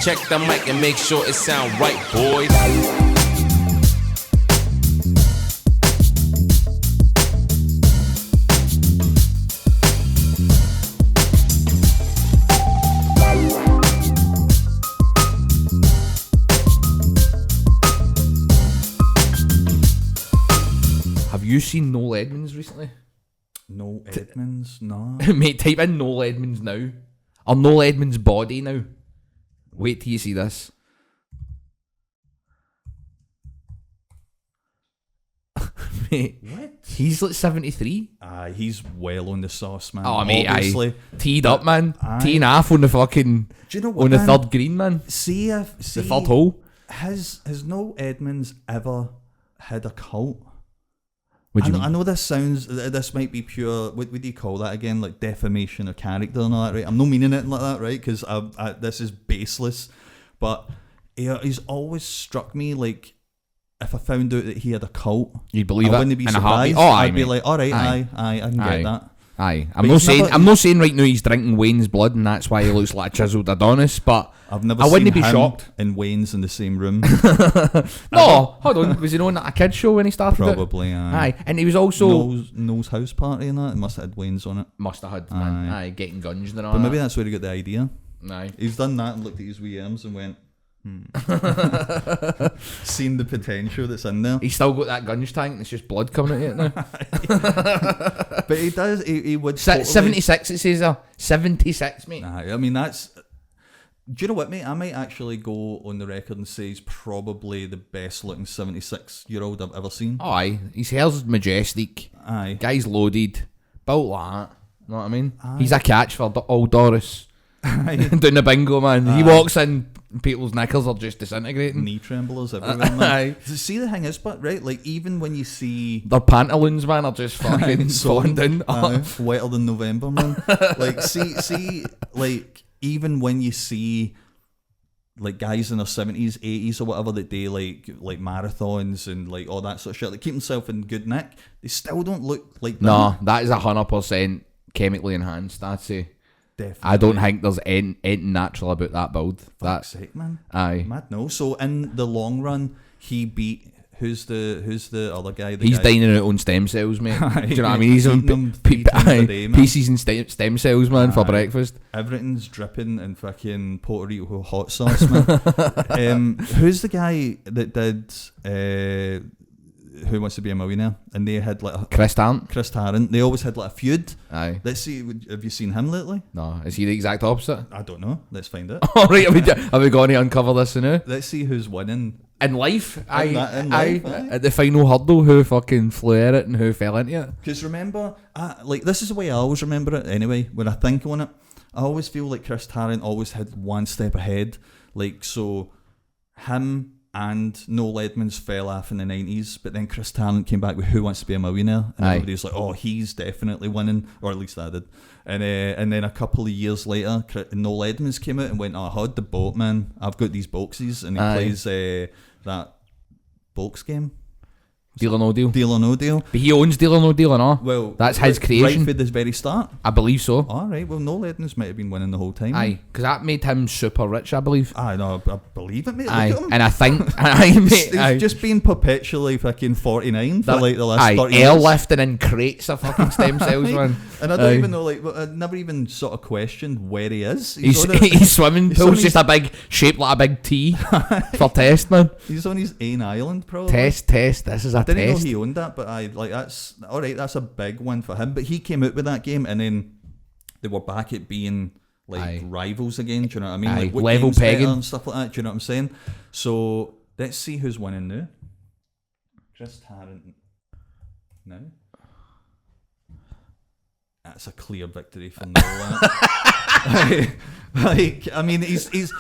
Check the mic and make sure it sound right, boys. Have you seen Noel Edmonds recently? Noel Edmonds? No. Mate, type in Noel Edmonds now. Or Noel Edmonds' body now. Wait till you see this. Mate, What? he's like 73. He's well on the sauce, man. Oh, mate, obviously. Teed up, man. Aye. Teeing half on the fucking... Do you know what, on the man? third green, man. See The third hole. Has Noel Edmonds ever had a cult? What do you I mean? know this might be pure, what do you call that again? Like defamation of character and all that, right? I'm not meaning it like that, right? Because this is baseless. But he's always struck me like, if I found out that he had a cult, You'd believe I it wouldn't be in a heartbeat. surprised. Oh, aye, I'd be mate. like, all right, Aye. I can Aye. get that. Aye, But he's never- I'm not saying right now he's drinking Wayne's blood and that's why he looks like a chiseled Adonis, but I've never I wouldn't seen be him shocked. and Wayne's in the same room. No, hold on. Was he on a kids show when he started it? Probably, Aye, and he was also Noel's house party and that. It must have had Wayne's on it. must have had man. Aye, getting guns and all. But maybe that. that's where he got the idea. Aye. He's done that and looked at his wee arms and went, seen the potential that's in there. He's still got that gunge tank and it's just blood coming out of it now. But he does, he would 76 it says there. 76, mate. Aye, I mean, that's... Do you know what, mate? I might actually go on the record and say he's probably the best looking 76-year-old I've ever seen. Oh, aye. His hair's majestic. Aye. Guy's loaded. Built like that. Know what I mean? He's a catch for old Doris. Doing the bingo, man. He walks in, people's knickers are just disintegrating. Knee tremblers everywhere, man. Aye. See, the thing is, but right, like, even when you see... Their pantaloons, man, are just fucking falling down. Wetter than November, man. Like, see, like, even when you see, like, guys in their 70s, 80s or whatever that do, like marathons and, like, all that sort of shit, like, keep themselves in good nick, they still don't look like that. No, that is 100% chemically enhanced, I'd say. Definitely. I don't think there's anything natural about that build. Fuck's sake, man. Aye. Mad no. So, in the long run, he beat... Who's the other guy? He's dining out on stem cells, mate. Do you know what I mean? He's Eating on them 3 times a day, man. pieces and stem cells, man, for breakfast. Everything's dripping in fucking Puerto Rico hot sauce, man. Who's the guy that did Who Wants to Be a Millionaire? And they had like Chris Tarrant. Chris Tarrant. They always had like a feud. Aye. Let's see. Have you seen him lately? No, is he the exact opposite? I don't know. Let's find out. All right, are we going to uncover this now? Let's see who's winning. In life, In life, aye. at the final hurdle, who fucking flew at it and who fell into it? Because remember, like this is the way I always remember it. Anyway, when I think on it, I always feel like Chris Tarrant always had one step ahead. Like so, him and Noel Edmonds fell off in the 90s, but then Chris Tarrant came back with Who Wants to Be a Millionaire, and Aye. everybody was like, "Oh, he's definitely winning," or at least I did. And then a couple of years later, Noel Edmonds came out and went, "Oh, I had the boat, man. I've got these boxes," and he Aye. plays that box game, Deal or no deal. Deal or No Deal. But he owns Deal or No Deal and all. Well, That's his right creation. from the very start. I believe so. All right. Well, Noel Edmonds might have been winning the whole time. Aye, because that made him super rich, I believe. I know. I believe it, mate. Aye, Look at him. and I think, aye, mate, He's aye. just been perpetually fucking 49 for like the last aye, 30 years. airlifting in crates of fucking stem cells, man. And I don't Aye. even know, like, I never even sort of questioned where he is. His swimming he's on pool's his- just a big, shaped like a big T for test, man. He's on his own island, probably. Test, this is a I didn't know test. he owned that, but that's all right. That's a big one for him. But he came out with that game, and then they were back at being like Aye. rivals again. Do you know what I mean? Aye, Like what level game's better pegging. and stuff like that. Do you know what I'm saying? So let's see who's winning now. Chris Tarrant. No. That's a clear victory for Noel. like, I mean, he's,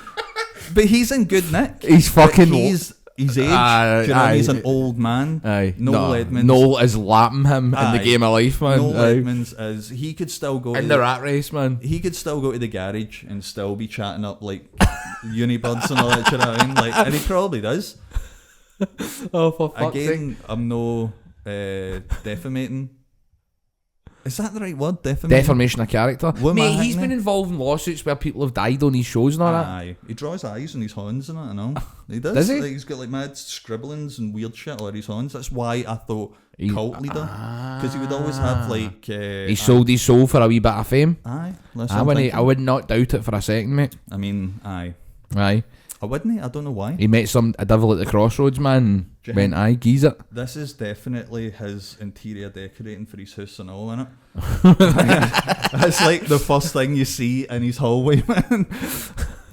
but he's in good nick. He's But fucking. he's age. Do you know, he's an old man. Aye. Noel Edmonds. Noel is lapping him in Aye. the game of life, man. Noel Aye. Edmonds is. He could still go In the rat race, man. He could still go to the garage and still be chatting up like unibirds and all that. Do you know what I mean? Like, and he probably does. Oh, for fuck's sake. Again, I'm no defamating. Is that the right word? Defamation of character. What Mate, am I he's been hanging? involved in lawsuits where people have died on his shows and all that. Aye, he draws eyes on his horns and that, I know. He does. Does he? Like, he's got like mad scribblings and weird shit all over his horns. That's why I thought cult leader, because he would always have like. He sold his soul for a wee bit of fame. Aye, I would not doubt it for a second, mate. I mean, aye. Aye. I wouldn't. I don't know why. He met a devil at the crossroads, man. Do you Went, think- aye, geeze it. This is definitely his interior decorating for his house and all, innit? That's like the first thing you see in his hallway, man.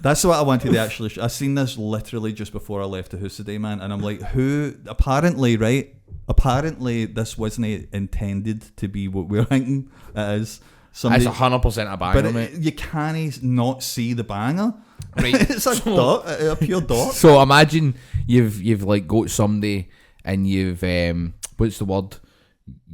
That's what I wanted to actually. I seen this literally just before I left the house today, man, and I'm like, who? Apparently, right? Apparently, this wasn't intended to be what we're thinking it is. That's 100% a banger, But mate. you can't not see the banger. Right. It's a dot, a pure dot. So imagine you've like got somebody and you've what's the word?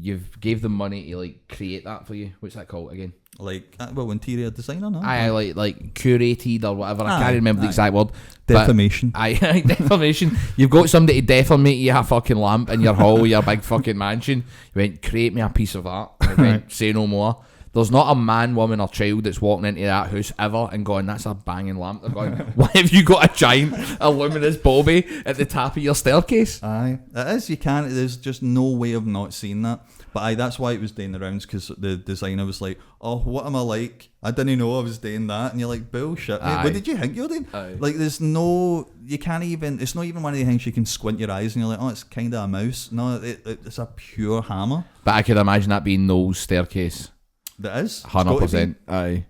You've gave them money to like create that for you. What's that called again? Like, well, interior designer, no? I like curated or whatever. I Aye, can't remember the exact word. Defamation. Aye, defamation. You've got somebody to defamate you a fucking lamp in your hall, your big fucking mansion. You went, create me a piece of art. I went, say no more. There's not a man, woman or child that's walking into that house ever and going, that's a banging lamp. They're going, why have you got a giant luminous Bobby at the top of your staircase? Aye, it is. You can't. There's just no way of not seeing that. But aye, that's why it was doing the rounds, because the designer was like, "Oh, what am I like? I didn't know I was doing that." And you're like, "Bullshit, mate. Aye. What did you think you were doing?" Aye. Like, there's no. You can't even. It's not even one of the things you can squint your eyes and you're like, "Oh, it's kind of a mouse." No, it's a pure hammer. But I could imagine that being Noel's staircase. That is 100%. Aye.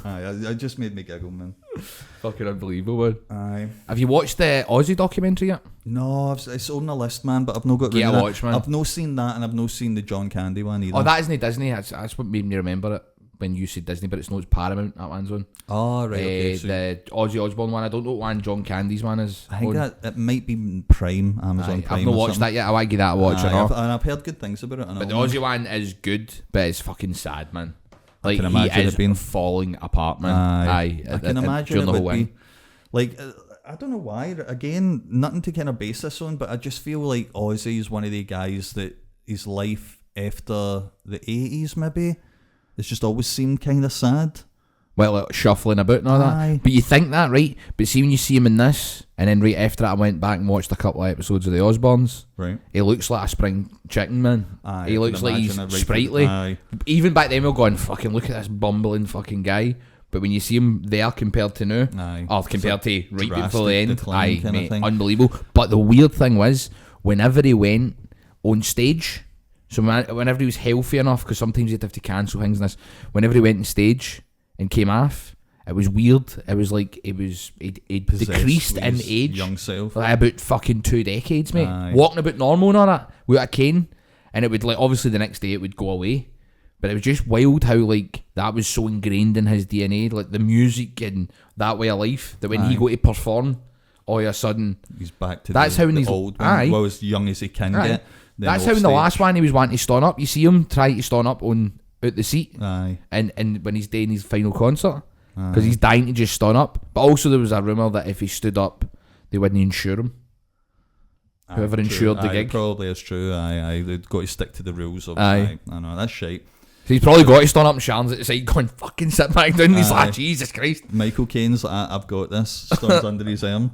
Aye, I just made me giggle, man. Fucking unbelievable, man. Aye. Have you watched the Aussie documentary yet? No, it's on the list, man. But I've not got. Get round a to watch, that. man. I've not seen that, and I've not seen the John Candy one either. Oh, that isn't Disney. That's what made me remember it when you said Disney, but it's not. It's Paramount. That one's on. Oh, right. Okay. So The Ozzy Osbourne one. I don't know what one John Candy's one is. I think on. that it might be Prime, Amazon Aye, Prime. I've not or watched something. that yet. I want to give that a watch. Aye, I know. and I've heard good things about it. But the Aussie one is good, but it's fucking sad, man. Like, can imagine he it is being- falling apart, man. Aye, I can imagine during it the whole would thing. be like I don't know why. Again, nothing to kind of base this on, but I just feel like Ozzy is one of the guys that his life after the 80s maybe it's just always seemed kind of sad. Well, like, shuffling about and all Aye. that. But you think that, right? But see, when you see him in this, and then right after that, I went back and watched a couple of episodes of the Osbournes. Right. He looks like a spring chicken, man. Aye, He I looks can like he's imagine it right sprightly. Aye. Even back then, we were going, fucking look at this bumbling fucking guy. But when you see him there compared to now, Aye. or compared to right before drastic the end, decline aye, kind of mate, thing. unbelievable. But the weird thing was, whenever he went on stage, so whenever he was healthy enough, because sometimes he'd have to cancel things and this, whenever he went on stage and came off, it was weird. It was like he'd Possessed decreased with in his age. young self. Like about fucking 2 decades, mate. Aye. Walking about normal and all that with a cane, and it would like obviously the next day it would go away. But it was just wild how like that was so ingrained in his DNA, like the music and that way of life, that when he Aye. go to perform, all of a sudden, He's back to That's the, how in the his- old one, aye. well, as young as he can Aye. get. Then that's off how in the stage. last one he was wanting to stand up. You see him try to stand up on out the seat, Aye. and when he's doing his final concert, Aye. because he's dying to just stand up. But also there was a rumour that if he stood up, they wouldn't insure him. Whoever Aye, insured true. the Aye, gig. probably is true. Aye. They've got to stick to the rules of Aye. I know, that's shite. So he's probably got to stand up and Sharon's at the side going, fucking sit back down. And he's Aye. like, Jesus Christ. Michael Caine's like, I've got this. Storms under his arm.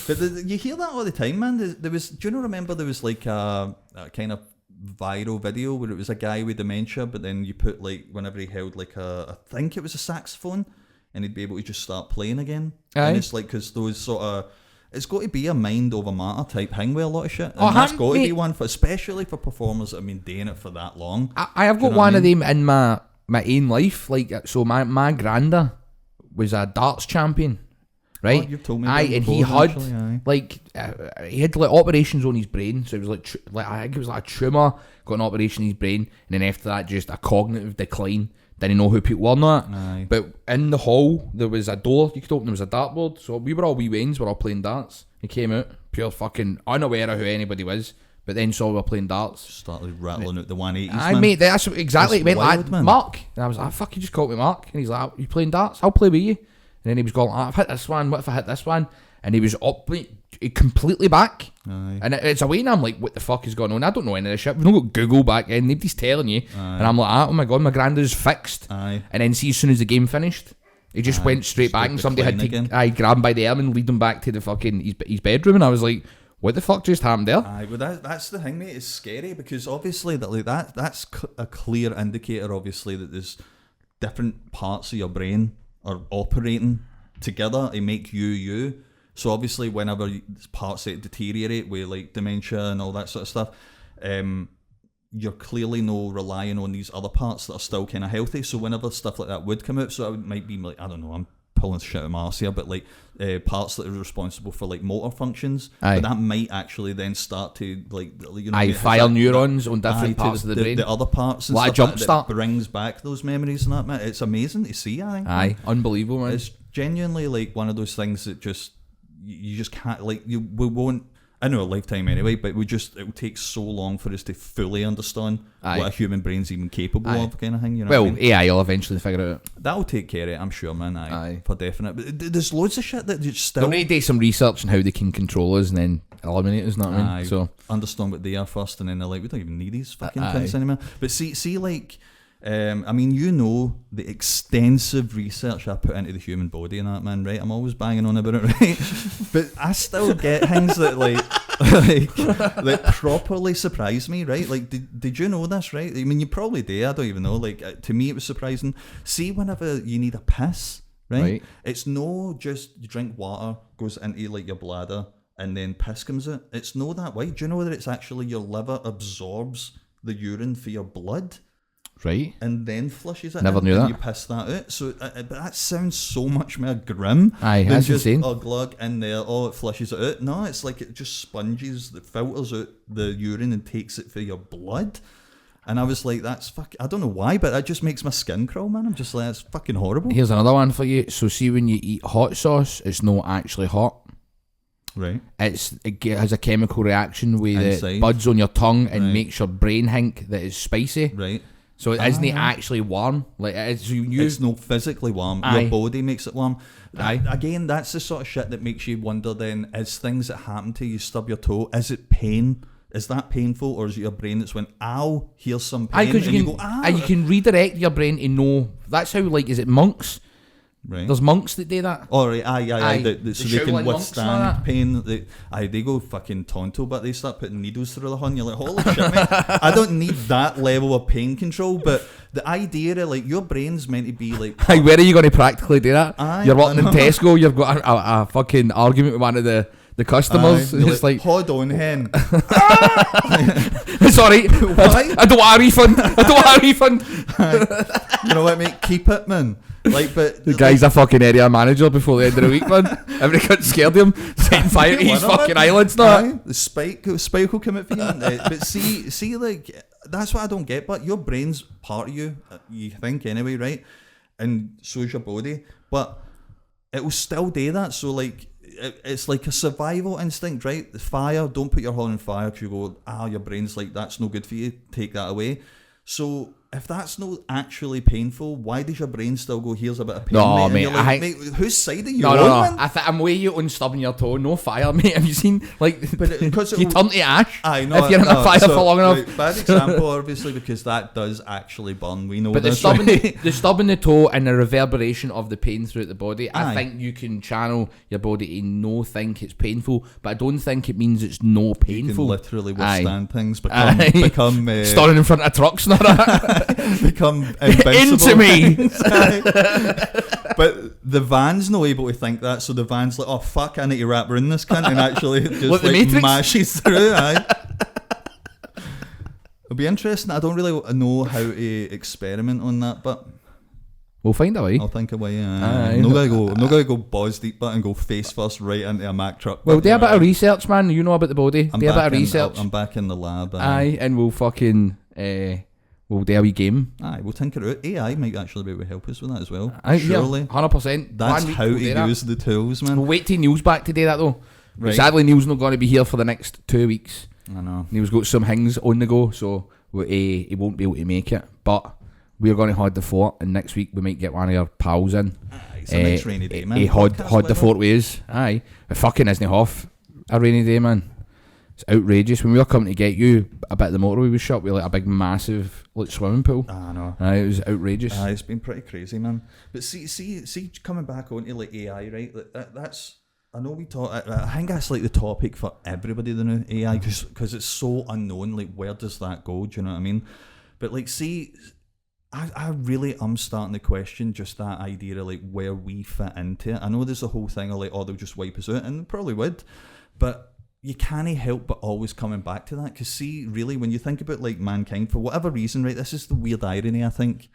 But you hear that all the time, man. There was. Do you remember there was like a kind of viral video where it was a guy with dementia, but then you put like whenever he held like I think it was a saxophone, and he'd be able to just start playing again. Aye. And it's like because those sort of. It's got to be a mind over matter type thing with a lot of shit. And Oh, that's haven't got to we- be one for, especially for performers that have been doing it for that long. I have Do you got know what one I of mean? them in my own life. Like, so my granda was a darts champion, right? Oh, you've told me Aye, that and he before, had actually, aye. like he had like operations on his brain. So it was like I think it was like a tumour, got an operation in his brain, and then after that just a cognitive decline. Didn't know who people were not. Aye. But in the hall there was a door you could open. There was a dartboard. So we were all wee wains. We're all playing darts. He came out pure fucking unaware of who anybody was. But then saw we were playing darts. Started rattling out the 180s. I man. mate, that's exactly. That's It went wild, like man. Mark, and I was like, "Fuck, you just called me Mark." And he's like, "You playing darts? I'll play with you." And then he was going, "I've hit this one. What if I hit this one?" And he was up, mate, completely back. Aye. And it's a way and I'm like, what the fuck is going on? I don't know any of this shit. We've not got Google back in. Nobody's telling you. Aye. And I'm like, oh my God, my granddad's fixed. Aye. And then see, as soon as the game finished, he just went straight back and somebody had to grab him by the arm and lead him back to the fucking his bedroom. And I was like, what the fuck just happened there? Aye, well that's the thing, mate. It's scary because obviously that's a clear indicator, obviously, that there's different parts of your brain are operating together to make you. So obviously, whenever parts that deteriorate with like dementia and all that sort of stuff, you're clearly relying on these other parts that are still kind of healthy. So whenever stuff like that would come out, so it might be like, I don't know, I'm pulling shit out of my arse here, but like parts that are responsible for like motor functions, but that might actually then start to like, you know, fire neurons on different parts of the brain. The other parts and like stuff a jump that brings back those memories and that, man. It's amazing to see, I think. Aye, unbelievable, man. It's genuinely like one of those things that just you just can't, like, we won't, I know a lifetime anyway, but it will take so long for us to fully understand what a human brain's even capable of, kind of thing. You know, well, AI will eventually figure it out. That'll take care of it, I'm sure, man. Aye, for definite. But there's loads of shit that just still. They'll need to do some research on how they can control us and then eliminate us. Not what I mean. So understand what they are first, and then they're like, we don't even need these fucking things anymore. But see, like. I mean, you know the extensive research I put into the human body and that, man, right? I'm always banging on about it, right? But I still get things that that properly surprise me, right? Like, did you know this, right? I mean, you probably did. I don't even know. Like, to me, it was surprising. See, whenever you need a piss, right? It's no just you drink water, goes into like your bladder, and then piss comes out. It's no that way. Do you know that it's actually your liver absorbs the urine for your blood? Right. And then flushes it. Never knew that. And you piss that out. So, but that sounds so much more grim. Aye, than that's just insane. a glug in there. Oh, it flushes it out. No, it's like it just sponges, it filters out the urine and takes it for your blood. And I was like, that's I don't know why, but that just makes my skin crawl, man. I'm just like, it's fucking horrible. Here's another one for you. So see, when you eat hot sauce, it's not actually hot. Right. It has a chemical reaction with the buds on your tongue and makes your brain think that it's spicy. Right. So it isn't actually warm. Like it's not physically warm. Your body makes it warm. Again, that's the sort of shit that makes you wonder. Then, is things that happen to you, stub your toe, is it pain? Is that painful, or is it your brain that's went, ow, here's some pain, and you go, ow. And you can redirect your brain to know. That's how, like, is it monks? Right. There's monks that do that. Oh, right, aye. So they can withstand pain. They go fucking tonto, but they start putting needles through the horn. You're like, holy shit, mate. I don't need that level of pain control, but the idea of, like, your brain's meant to be like... Hey, where are you going to practically do that? You're walking in Tesco, you've got a fucking argument with one of the customers. It's like, hold on, hen. Sorry, I don't want a refund. You know what, mate? Keep it, man. Like, but the guy's a fucking area manager before the end of the week, man. Every cunt scared him, setting fire to his fucking islands now. The spike will come out for you. But see, like, that's what I don't get. But your brain's part of you, you think anyway, right? And so is your body, but it will still do that. So, like, it's like a survival instinct, right? The fire, don't put your horn on fire because you go, your brain's like, that's no good for you, take that away. So if that's not actually painful, why does your brain still go, here's a bit of pain, no, mate? Mate, like, mate, whose side are you on? No. I'm way you on stubbing your toe, no fire, mate. Have you seen, like, you turn to ash if you're in a fire for long enough. Right, bad example, obviously, because that does actually burn. We know but this, the stubbing the toe and the reverberation of the pain throughout the body, I think you can channel your body to think it's painful, but I don't think it means it's no painful. You can literally withstand things, become standing in front of trucks and all that. Become invincible. Into me. But the van's not able to think that, so the van's like, oh fuck, I need to wrap around this cunt, and actually just like mashes through. It'll be interesting. I don't really know how to experiment on that, but we'll find a way. I'll think a way. I'm not gonna go balls deep, but and go face first right into a Mack truck. Well, do a bit of research, man. You know about the body. Do a bit of research. I'm back in the lab. And we'll fucking. We'll do a wee game. We'll tinker it out. AI might actually be able to help us with that as well. Surely. 100%. That's how to use the tools, man. We'll wait till Neil's back to do that, though. Right. Sadly, Neil's not going to be here for the next 2 weeks. I know. Neil's got some things on the go, so he won't be able to make it. But we're going to hold the fort, and next week we might get one of our pals in. It's a nice rainy day, man. He hold the fort with us. It fucking isn't off. a rainy day, man. It's outrageous. When we were coming to get you, a bit of the motorway was shut with like a big, massive like swimming pool. I know. It was outrageous. It's been pretty crazy, man. But see, coming back onto like AI, right? That's I know we talk. I think that's like the topic for everybody. The new AI, because it's so unknown. Like, where does that go? Do you know what I mean? But like, see, I really am starting to question just that idea of like where we fit into it. I know there's a whole thing of like, oh, they'll just wipe us out, and they probably would, but you can't help but always coming back to that. Because see, really, when you think about like mankind, for whatever reason, right, this is the weird irony, I think.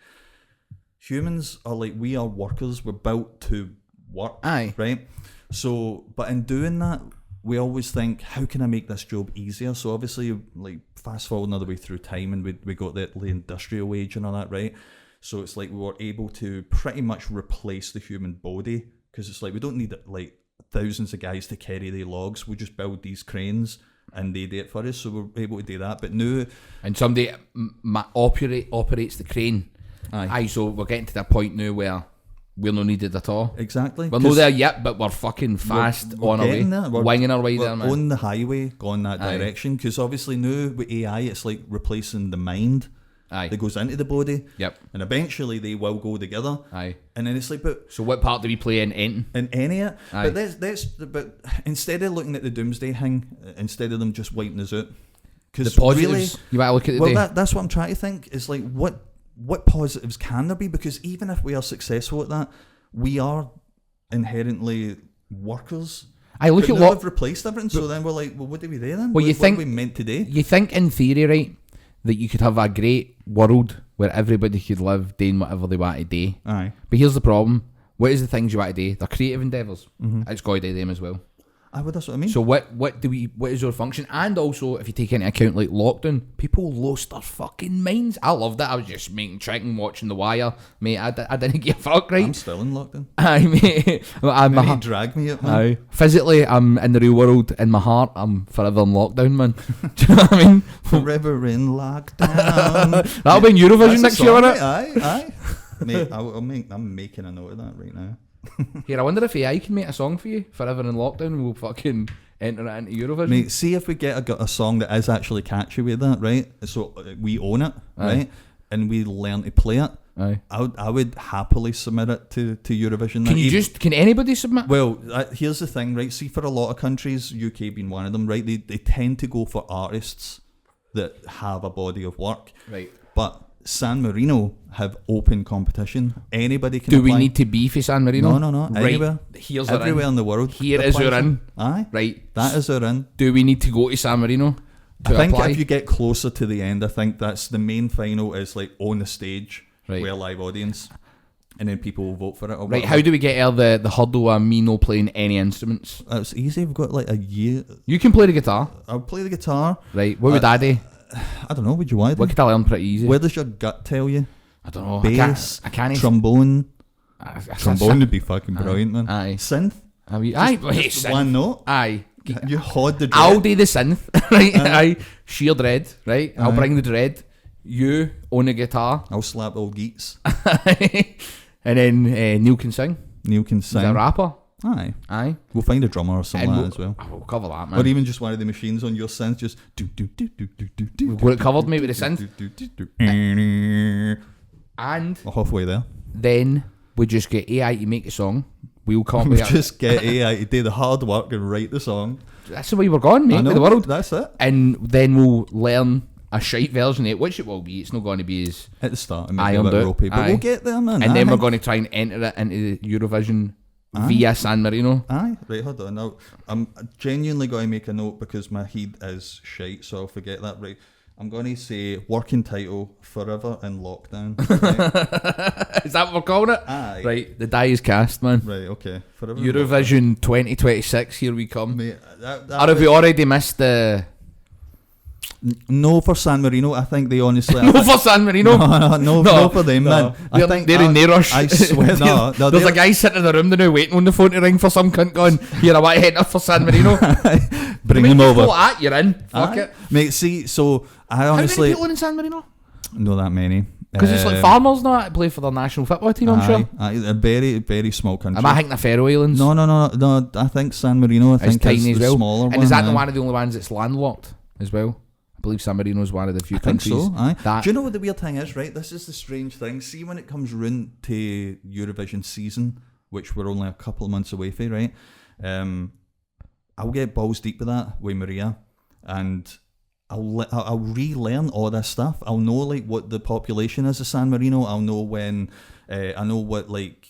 Humans are like, we are workers, we're built to work. Aye. Right? So, but in doing that, we always think, how can I make this job easier? So obviously, like, fast forward another way through time, and we got the industrial age and all that, right? So it's like we were able to pretty much replace the human body, because it's like we don't need like thousands of guys to carry the logs. We just build these cranes and they do it for us, so we're able to do that. But now, and somebody operates the crane. Aye, so we're getting to that point now where we're not needed at all. Exactly. We're not there yet, but we're fucking fast we're on our way. We're winging our way we're there, man. on the highway going that Aye. direction, because obviously now with AI, it's like replacing the mind Aye. that goes into the body. Yep. And eventually they will go together. Aye. And then it's like, but So what part do we play in Enton? in any of it. Aye. But instead of looking at the doomsday thing, instead of them just wiping us out, The because positives. really, You might look at the well, day. that's what I'm trying to think. Is like, what positives can there be? Because even if we are successful at that, we are inherently workers. I look But at now what we've replaced everything, so then we're like, well, what do we do then? Well, you what think- are we meant to do? you think in theory, right, that you could have a great world where everybody could live doing whatever they want to do. Aye. But here's the problem. What is the things you want to do? They're creative endeavours. It's got to do them as well. That's what I mean. So what is your function? And also, if you take into account like lockdown, people lost their fucking minds. I loved it. I was just making chicken, watching The Wire, mate. I didn't give a fuck, right? I'm still in lockdown. Aye, mate. Maybe drag me up, man. Aye. Physically, I'm in the real world. In my heart, I'm forever in lockdown, man. Do you know what I mean? Forever in lockdown. That'll be in Eurovision next year, won't it? Aye. Mate, I'm making a note of that right now. Here, I wonder if AI can make a song for you. Forever in lockdown, we'll fucking enter it into Eurovision. Mate, see if we get a song that is actually catchy with that, right? So we own it, right? And we learn to play it. Aye. I would happily submit it to Eurovision. Can anybody submit? Well, here's the thing, right? See, for a lot of countries, UK being one of them, right? They tend to go for artists that have a body of work. Right. But San Marino have open competition. Anybody can Do apply. we need to be for San Marino? No. Right. Anywhere. Here's our Everywhere in. in the world. Here is our in. Aye. Right. That is our in. Do we need to go to San Marino to I think apply? if you get closer to the end, I think that's the main final is like on the stage Right. with a live audience, and then people will vote for it. Or Right, whatever. how do we get out the hurdle of me no playing any instruments? It's easy. We've got like a year. You can play the guitar. I'll play the guitar. Right, what would I do? I don't know. Would you want? What could I learn pretty easy? Where does your gut tell you? I don't know. Bass, I can't. trombone. Trombone would be fucking Aye. brilliant, man. Aye. Synth. Aye, wait, Just synth. one note. Aye. You had the. I'll dread. do the synth, right? Aye. Sheer dread, right? I'll Aye. bring the dread. You own the guitar. I'll slap old geeks. And then Neil can sing. Neil can He's sing. a rapper. Aye. We'll We'll find a drummer or something like that as well. cover that, man. Or even just one of the machines on your synth, just do do do do do do do. We've got it covered, mate, with the synth. synth. And We're halfway there. then we just get AI to make a song. We'll come up We with it. just get AI to do the hard work and write the song. That's the way we're going, mate, I know, with the world. That's it. And then we'll learn a shite version of it, which it will be. It's not going to be as... At the start, it Aye, might be a bit undo it. ropey, but Aye. we'll get there, man. And then Aye. we're going to try and enter it into the Eurovision Aye. via San Marino. Aye, right, hold on. Now, I'm genuinely going to make a note because my head is shite, so I'll forget that. Right, I'm going to say working title, Forever in Lockdown. Right, Is that what we're calling it? Aye. Right, the die is cast, man. Right, okay. Forever in Eurovision 2026, here we come. Lockdown. Mate, that Or have we already missed the... No, for San Marino, I think they honestly... No for San Marino? No, for them, man. I think they're in their rush. I swear, no. There's a guy sitting in the room now waiting on the phone to ring for some cunt going, here, I want to head up for San Marino. Bring them over. You're in. Fuck Aye. it. Mate, see, so I How many honestly... people in San Marino? Not that many. Because it's like farmers now that play for their national football team, I'm sure. A very, very small country. Am I thinking the Faroe Islands? No. I think San Marino. I think tiny is as the well. smaller one. And is that one of the only ones that's landlocked as well? I believe San Marino is one of the few countries. So, do you know what the weird thing is, right? This is the strange thing. See, when it comes round to Eurovision season, which we're only a couple of months away from, right? I'll get balls deep with that with Maria, and I'll relearn all this stuff. I'll know like what the population is of San Marino. I'll know when I know what like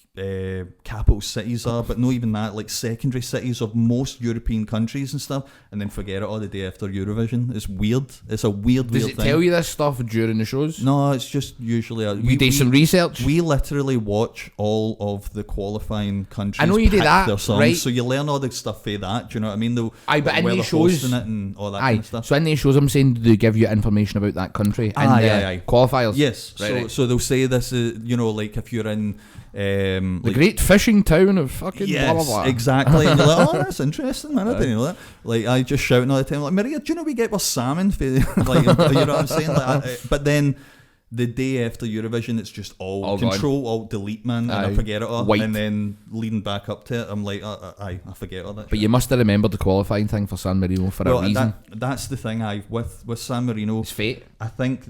capital cities are, but not even that, like secondary cities of most European countries and stuff, and then forget it all the day after Eurovision. It's weird. It's a weird Does thing. it tell you this stuff during the shows? No, it's just usually we do some research. We literally watch all of the qualifying countries. I know you do pick that, their songs, right? So you learn all the stuff for that. Do you know what I mean? But in where these they're shows, hosting it and all that kind of stuff. So in these shows, I'm saying, do they give you information about that country in the qualifiers? Yes. Right. So they'll say this is, like if you're in the great fishing town of fucking blah blah blah. Exactly. And you're like, oh, that's interesting, man. I didn't know that. Like, I just shouting all the time, like, Maria, do you know we get our salmon for like, you know what I'm saying? Like, but then the day after Eurovision, it's just all control, all delete, man, and I forget it all. White. And then leading back up to it, I'm like, I forget all that. But you must have remembered the qualifying thing for San Marino for a reason. That's the thing. With San Marino, it's fate. I think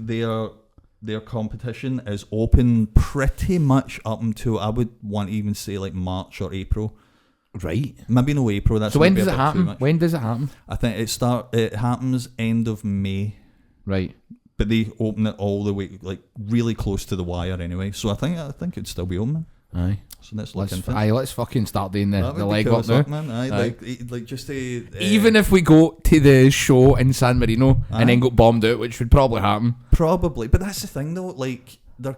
their competition is open pretty much up until, I would want to even say, like March or April. Right. Maybe no April. That's so when does it happen? When does it happen? I think it happens end of May. Right. But they open it all the way, like really close to the wire anyway. So I think it'd still be open. Aye. So let's fucking start doing the leg work now. Man. Aye. Like just to, even if we go to the show in San Marino and then got bombed out, which would probably happen. Probably, but that's the thing though. Like they're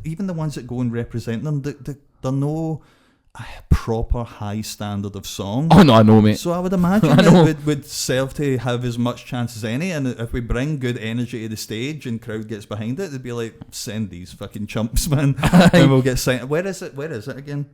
even the ones that go and represent them, they're no proper high standard of song. Oh no, I know, mate. So I would imagine it would serve to have as much chance as any. And if we bring good energy to the stage and crowd gets behind it, they'd be like, send these fucking chumps, man, and we'll get sent. Where is it again?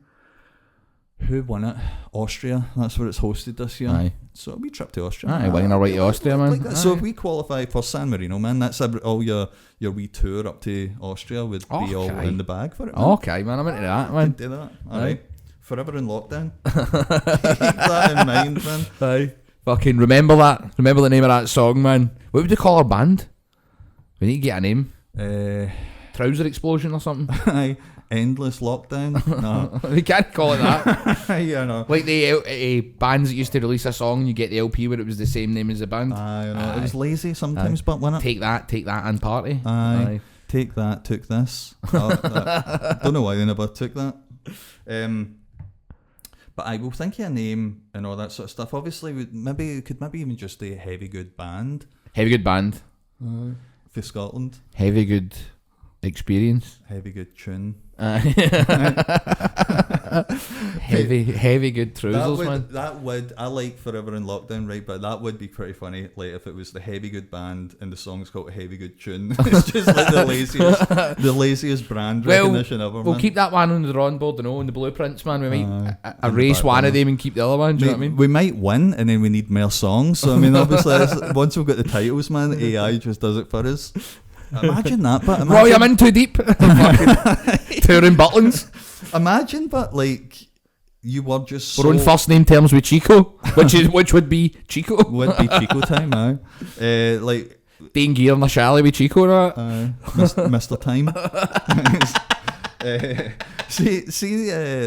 Who won it? Austria. That's where it's hosted this year. Aye. So a wee trip to Austria. Aye, we're gonna right to Austria, man. Like so if we qualify for San Marino, man, that's all your wee tour up to Austria would be all in the bag for it. Man. Okay, man, I'm into that, man. Do that. All right. Forever in lockdown. Keep that in mind, man. Aye. Fucking remember that. Remember the name of that song, man. What would you call our band? We need to get a name. Trouser Explosion or something. Aye. Endless Lockdown. No. We can't call it that. Yeah, no. Like the bands that used to release a song, you get the LP where it was the same name as the band. It was lazy sometimes, but when it take that and party. Aye. Take that, took this. Don't know why they never took that. But I will think of a name and all that sort of stuff. Obviously, we could maybe even just do a Heavy Good Band. Heavy Good Band. For Scotland. Heavy Good Experience. Heavy Good Tune. heavy good trousers, man. That would, I like Forever in Lockdown, right? But that would be pretty funny, like if it was the Heavy Good Band and the song's called Heavy Good Tune. It's just like the laziest brand recognition ever. We'll keep that one on the drawing board, on the blueprints, man. We might erase one of them and keep the other one. Do you know what I mean? We might win, and then we need more songs. So I mean, obviously, once we've got the titles, man, AI just does it for us. Imagine that, but Roy, I'm in too deep. Touring Butlins. Imagine, but like you were just we're on first name terms with Chico, which would be Chico. Would be Chico time now. Like Dean Gear in the chalet with Chico, right? Mr. Time.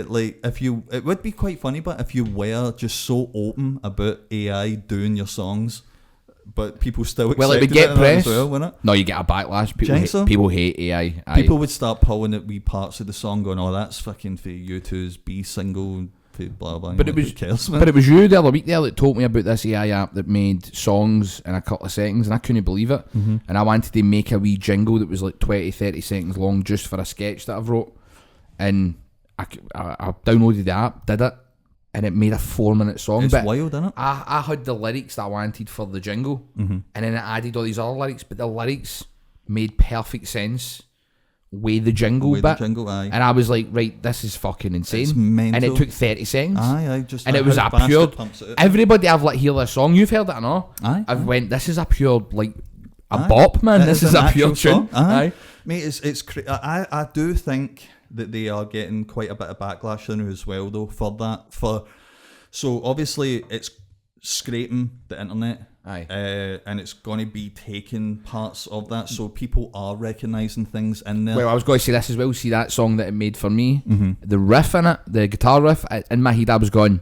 Like if you, it would be quite funny, but if you were just so open about AI doing your songs. But people still accepted it would get press. As well, wouldn't it? No, you get a backlash. People hate AI. People would start pulling at wee parts of the song, going, "Oh, that's fucking for U2's B single." Blah blah. But it was you the other week there that told me about this AI app that made songs in a couple of seconds, and I couldn't believe it. Mm-hmm. And I wanted to make a wee jingle that was like 20-30 seconds long, just for a sketch that I've wrote. And I downloaded the app, did it. And it made a 4-minute song. It's wild, isn't it? I had the lyrics that I wanted for the jingle, and then it added all these other lyrics, but the lyrics made perfect sense with the jingle bit. And I was like, right, this is fucking insane. It's mental. And it took 30 seconds. And it was a pure. Everybody I've hear this song, you've heard it or not? I've went, this is a pure, like, a bop, man. This is a pure tune. Mate, I do think that they are getting quite a bit of backlash now as well, though, for that. So obviously it's scraping the internet. Aye. And it's going to be taking parts of that, so people are recognising things in there. Well, I was going to say this as well. See that song that it made for me? Mm-hmm. The riff in it, the guitar riff, in my head I was going,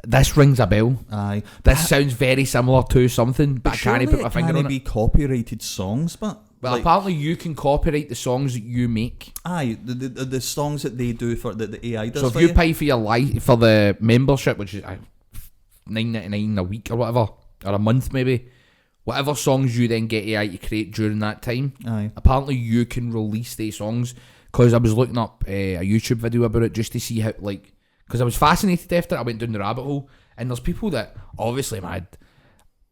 this rings a bell. Aye. This sounds very similar to something, but I can't put my finger on it. It be copyrighted songs, but... Well, apparently you can copyright the songs that you make. Aye, the songs that they do for the AI does. So if you pay for for the membership, which is $9.99 a week or whatever, or a month maybe, whatever songs you then get AI to create during that time, aye, apparently you can release these songs. Because I was looking up a YouTube video about it just to see how, like, because I was fascinated after it. I went down the rabbit hole, and there's people that obviously mad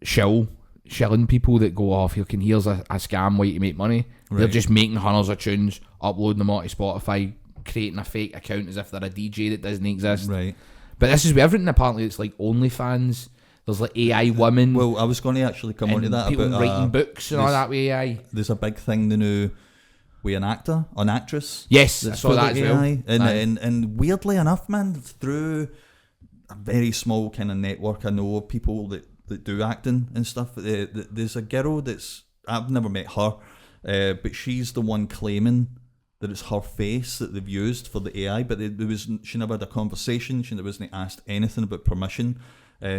shilling people that go off. Here's a scam way to make money. Right. They're just making hundreds of tunes, uploading them onto Spotify, creating a fake account as if they're a DJ that doesn't exist. Right. But this is everything. Apparently, it's like OnlyFans. There's like AI women. Well, I was going to actually come on to that. People about writing books and all that with AI. There's a big thing to know with an actress. Yes, I saw that as well. AI. And weirdly enough, man, through a very small kind of network, I know of people that do acting and stuff. There's a girl I've never met her, but she's the one claiming that it's her face that they've used for the AI, but she never had a conversation. She wasn't asked anything about permission.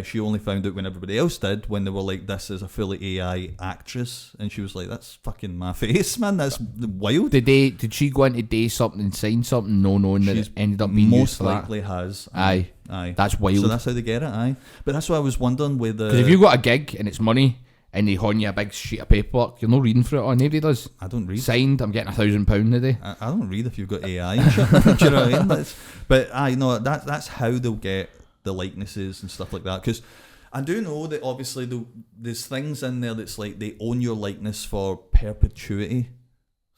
She only found out when everybody else did, when they were like, this is a fully AI actress, and she was like, that's fucking my face, man, that's wild. Did she go into day something and sign something, no knowing that it ended up being used for that? Most likely has. Aye. That's wild. So that's how they get it, aye. But that's why I was wondering whether... Because if you got a gig and it's money, and they hand you a big sheet of paperwork, you're not reading through it. Nobody does. I don't read. Signed, I'm getting £1,000 a day. I don't read if you've got AI and shit. Do you know what I mean? But I know that's how they'll get the likenesses and stuff like that, because I do know that obviously there's things in there that's like they own your likeness for perpetuity,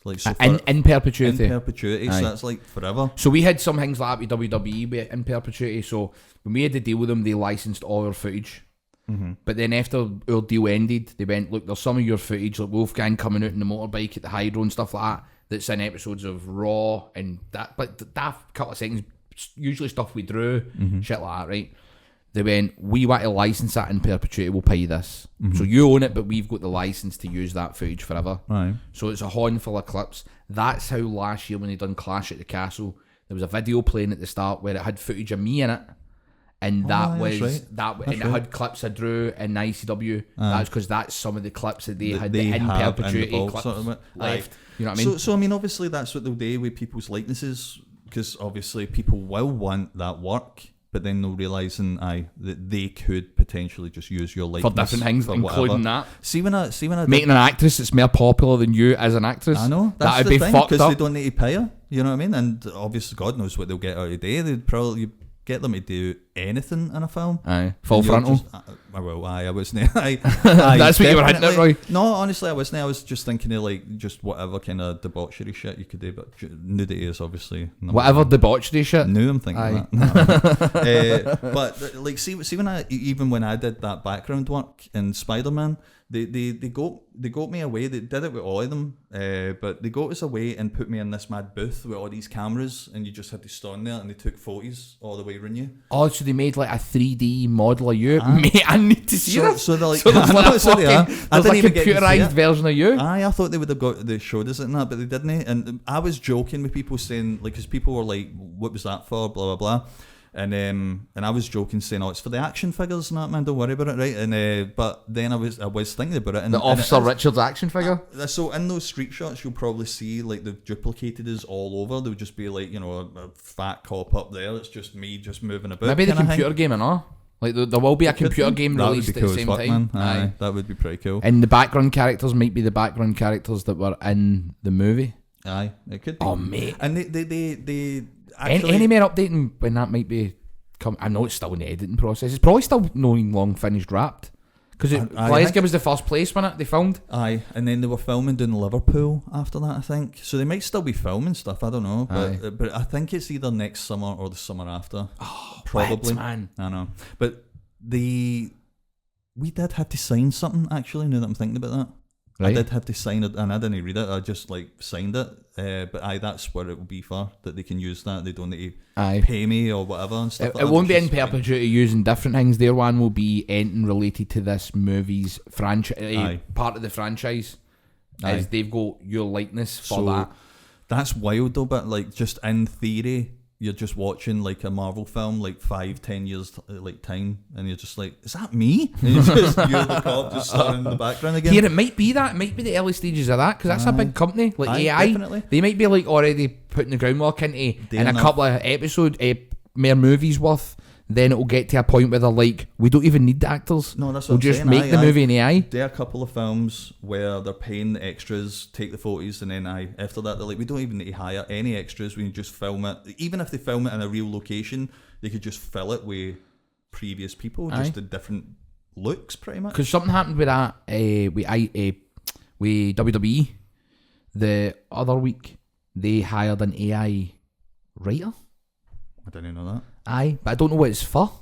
like so in perpetuity. In perpetuity, Aye. so that's like forever. So we had some things like that with WWE in perpetuity. So when we had to deal with them, they licensed all our footage. Mm-hmm. But then after our deal ended, they went, look, there's some of your footage, like Wolfgang coming out in the motorbike at the Hydro and stuff like that, that's in episodes of Raw and that, but that couple of seconds, usually stuff we drew, shit like that, right? They went, we want to license that in perpetuity, we'll pay you this. So you own it, but we've got the license to use that footage forever. Right. So it's a handful of clips. That's how last year when they done Clash at the Castle, there was a video playing at the start where it had footage of me in it. And that was right. it had clips I drew in the ICW. That's because that's some of the clips that they had in have perpetuity in the vault, clips sort of left. You know what I mean? So I mean, obviously that's what they'll do with people's likenesses, because obviously people will want that work, but then they'll realising that they could potentially just use your likeness for different things, including that. See when I making an actress that's more popular than you as an actress. I know that's that'd the be thing, fucked because up. they don't need to pay her. You know what I mean? And obviously, God knows what they'll get out of the day. They'd probably get them to do anything in a film. Aye, full frontal. I wasn't. That's what you were hitting at, Roy. No, honestly, I wasn't. I was just thinking of like just whatever kind of debauchery shit you could do, but nudity is obviously whatever debauchery shit. No, I'm thinking that. But like, see when I did that background work in Spider-Man, they got me away. They did it with all of them, but they got us away and put me in this mad booth with all these cameras, and you just had to stand there, and they took photos all the way around you. Oh, so they made like a 3D model of you. Mate, I need to see this. So they're like, there's I like didn't a computerised version of you. I thought they would have they showed us it and that, but they didn't. And I was joking with people saying, like, because people were like, what was that for, blah, blah, blah. And I was joking saying, oh, it's for the action figures and that, man, don't worry about it, right? And but then I was thinking about it. And, the Officer Richards action figure? So in those street shots, you'll probably see, like, they've duplicated us all over. There would just be, like, you know, a fat cop up there. It's just me just moving about. Maybe the computer game and all. Like, there will be a computer game released at the same time. Aye, that would be pretty cool. And the background characters might be the background characters that were in the movie. Aye, it could be. Oh, mate. And they actually... Any more updating when that might be... I know it's still in the editing process. It's probably still no long finished wrapped. Because Glaswegian was the first place when they filmed. Aye, and then they were filming down Liverpool after that, I think. So they might still be filming stuff, I don't know. But I think it's either next summer or the summer after. Oh, probably. What, man? I know. But we did have to sign something, actually, now that I'm thinking about that. Right. I did have to sign it, and I didn't read it. I just like signed it. But that's where it will be for, that they can use that. They don't need to pay me or whatever and stuff. It won't be in perpetuity using different things. Their one will be anything related to this movie's franchise, part of the franchise. As they've got your likeness for that. That's wild though, but like just in theory, you're just watching like a Marvel film like 5-10 years like time, and you're just like, is that me? And you're the cop just starring in the background again. Here it might be that. It might be the early stages of that, because that's a big company like AI. Definitely. They might be like already putting the groundwork into in a couple of episodes, more movies worth. Then it'll get to a point where they're like, we don't even need the actors. No, that's we'll what I'm just saying. make the movie in AI. There are a couple of films where they're paying the extras, take the photos, and then after that they're like, we don't even need to hire any extras. We can just film it. Even if they film it in a real location, they could just fill it with previous people, just the different looks, pretty much. Because something happened with that with WWE the other week. They hired an AI writer. I didn't know that. But I don't know what it's for.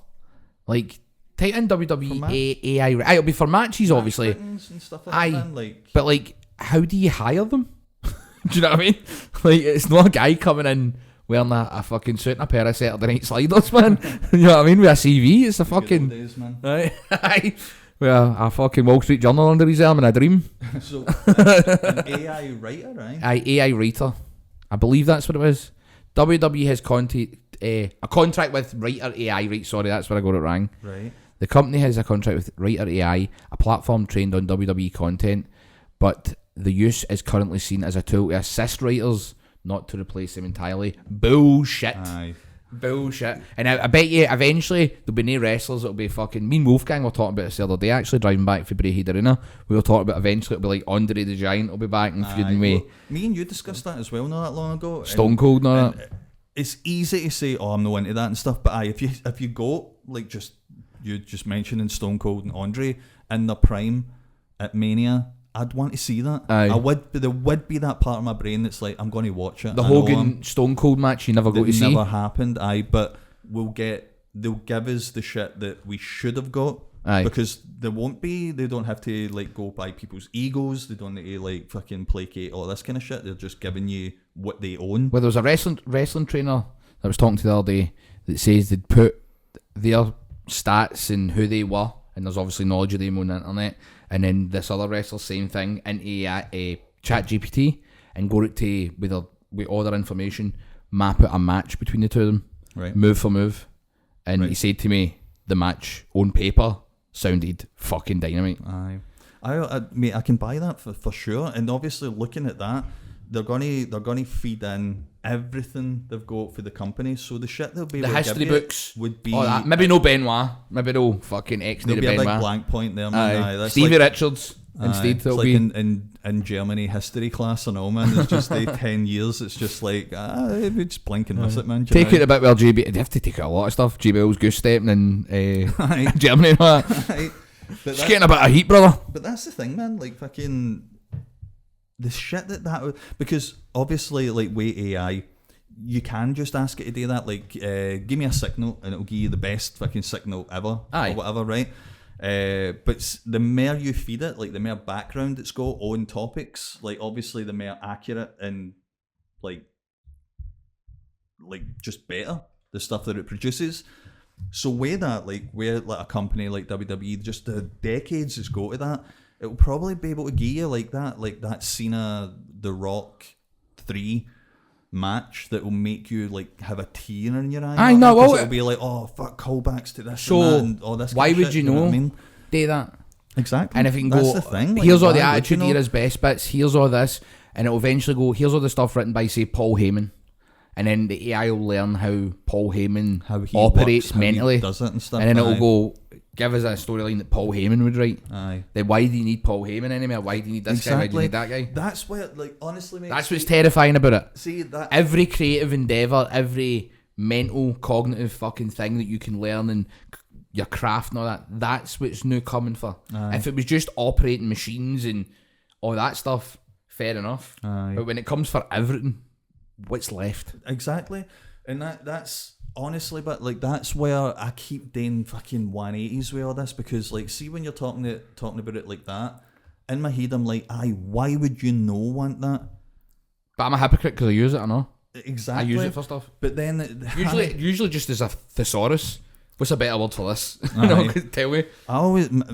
Like, type in WWE AI. It'll be for matches, obviously. And stuff like that, like, but like, how do you hire them? Do you know what I mean? Like, it's not a guy coming in wearing a fucking suit and a pair of Saturday Night Sliders, man. You know what I mean? With a CV, it's a fucking days, man. Right. Well, a fucking Wall Street Journal under his arm in a dream. So, an AI writer, right? AI writer. I believe that's what it was. WWE has a contract with Writer AI, right? Sorry, that's where I got it wrong. Right. The company has a contract with Writer AI, a platform trained on WWE content, but the use is currently seen as a tool to assist writers, not to replace them entirely. Bullshit. Bullshit. And I bet you eventually there'll be no wrestlers. It'll be fucking. Me and Wolfgang were talking about this the other day, actually, driving back from Brahid Arena. We were talking about eventually it'll be like Andre the Giant will be back and feuding with. Me and you discussed that as well not that long ago. Stone Cold and all that. It's easy to say, oh, I'm not into that and stuff, but if you go like you just mentioning Stone Cold and Andre in their prime at Mania, I'd want to see that. I would, but there would be that part of my brain that's like, I'm going to watch it. The Hogan Stone Cold match you never go to see. Never happened. But they'll give us the shit that we should have got. Because they don't have to like go by people's egos. They don't need to like fucking placate all this kind of shit. They're just giving you what they own. Well, there was a wrestling trainer that I was talking to the other day that says they'd put their stats and who they were, and there's obviously knowledge of them on the internet, and then this other wrestler, same thing, into a chat GPT and go to with all their information, map out a match between the two of them, right, move for move. And he said to me, the match on paper sounded fucking dynamite. Mate, I can buy that for sure. And obviously, looking at that, they're gonna feed in everything they've got for the company. So the shit they'll be the able to history give you books would be that. Maybe no Benoit, maybe no fucking X. There'll be Benoit. a big blank point there, man. That's Stevie like, Richards instead. It's like in Germany history class and all, man. It's just 10 years. It's just like we just blink and miss it, man. Take it a bit where JB. They have to take out a lot of stuff. JBL's goose stepping in Germany and all that. Just getting a bit of heat, brother. But that's the thing, man. Like fucking the shit that because obviously, like with AI, you can just ask it to do that. Like, give me a signal, and it'll give you the best fucking signal ever, or whatever, right? But the more you feed it, like the more background it's got on topics, like obviously the more accurate and like just better the stuff that it produces. So with that, like where like a company like WWE, just the decades it's got to that, it will probably be able to give you like that Cena The Rock 3 match that will make you like have a tear in your eye. I know. Well, it'll be like, oh fuck, callbacks to this. So and that and all this. Why would shit, you know? What I mean? Do that Exactly. And if you can That's go, the thing. Like, here's all the attitude, here's best bits, here's all this, and it'll eventually go, here's all the stuff written by say Paul Heyman, and then the AI will learn how Paul Heyman operates mentally, does it and stuff, and then it'll go, give us a storyline that Paul Heyman would write. Then why do you need Paul Heyman anymore? Why do you need this guy? Why do you need that guy? That's where, like, honestly, mate, that's what's terrifying about it. See that every creative endeavour, every mental, cognitive fucking thing that you can learn and your craft and all that, that's what's new coming for. If it was just operating machines and all that stuff, fair enough. But when it comes for everything, what's left? Exactly. And that's honestly, but like that's where I keep doing fucking 180s with all this, because like, see, when you're talking about it like that, in my head, I'm like, aye, why would you no want that? But I'm a hypocrite because I use it, I know. Exactly. I use it for stuff. But then... Usually just as a thesaurus. What's a better word for this? Tell me.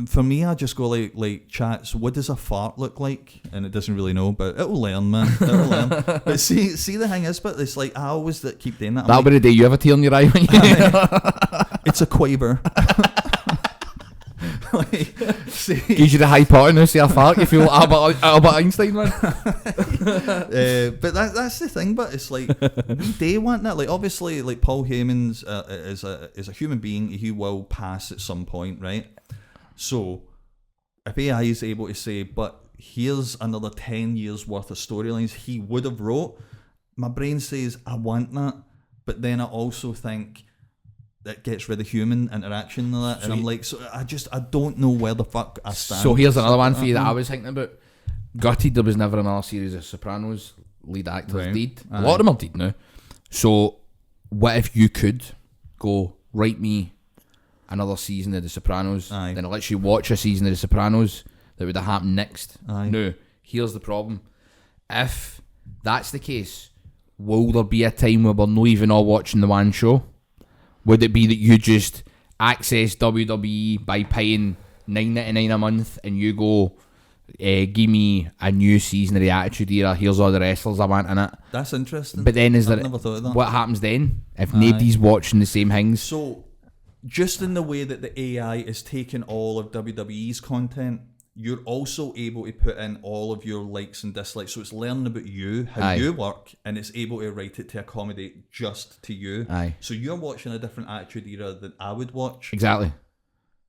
For me, I just go like chats, what does a fart look like? And it doesn't really know, but it'll learn, man. It'll learn. But see, the thing is, but it's like, I always keep doing that. That'll be the day you have a tear in your eye when you... It's a quaver. Gives you the hypotenuse of a fart. You feel like Albert Einstein, man. But that's the thing. But it's like they want that. Like obviously, like Paul Heyman's is a human being. He will pass at some point, right? So if AI is able to say, but here's another 10 years worth of storylines he would have wrote, my brain says I want that. But then I also think that gets rid of human interaction and that, and I'm like, so I don't know where the fuck I stand. So here's another one for you that I was thinking about. Gutted there was never another series of Sopranos. Lead actors did. A lot of them are dead now. So what if you could go write me another season of The Sopranos, then I literally watch a season of The Sopranos that would have happened next? No, here's the problem. If that's the case, will there be a time where we're not even all watching the one show? Would it be that you just access WWE by paying $9.99 a month and you go, give me a new season of the Attitude Era, here's all the wrestlers I want in it? That's interesting. But then I've never thought of that. What happens then if nobody's watching the same things? So just in the way that the AI is taking all of WWE's content, you're also able to put in all of your likes and dislikes. So it's learning about you, how you work, and it's able to write it to accommodate just to you. So you're watching a different Attitude Era than I would watch. Exactly.